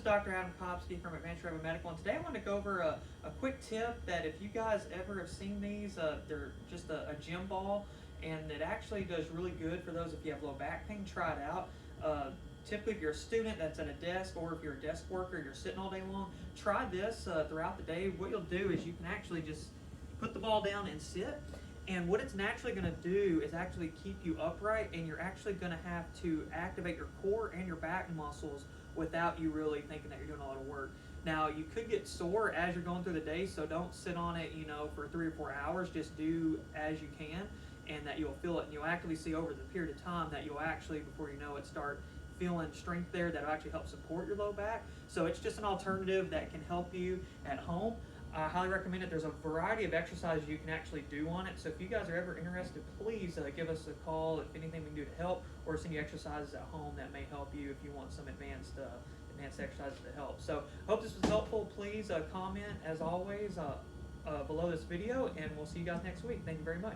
is Dr. Adam Kopsky from Advanced Raven Medical, and today I want to go over a quick tip that if you guys ever have seen these, they're just a gym ball, and it actually does really good for those if you have low back pain. Try it out. Typically, if you're a student that's at a desk, or if you're a desk worker and you're sitting all day long, try this throughout the day. What you'll do is you can actually just put the ball down and sit. And what it's naturally going to do is actually keep you upright, and you're actually going to have to activate your core and your back muscles without you really thinking that you're doing a lot of work. Now, you could get sore as you're going through the day, so don't sit on it, for 3 or 4 hours. Just do as you can, and that you'll feel it. And you'll actually see over the period of time that you'll actually, before you know it, start feeling strength there that'll actually help support your low back. So it's just an alternative that can help you at home. I highly recommend it. There's a variety of exercises you can actually do on it. So if you guys are ever interested, please give us a call if anything we can do to help, or send you exercises at home that may help you if you want some advanced exercises to help. So hope this was helpful. Please comment as always below this video, and we'll see you guys next week. Thank you very much.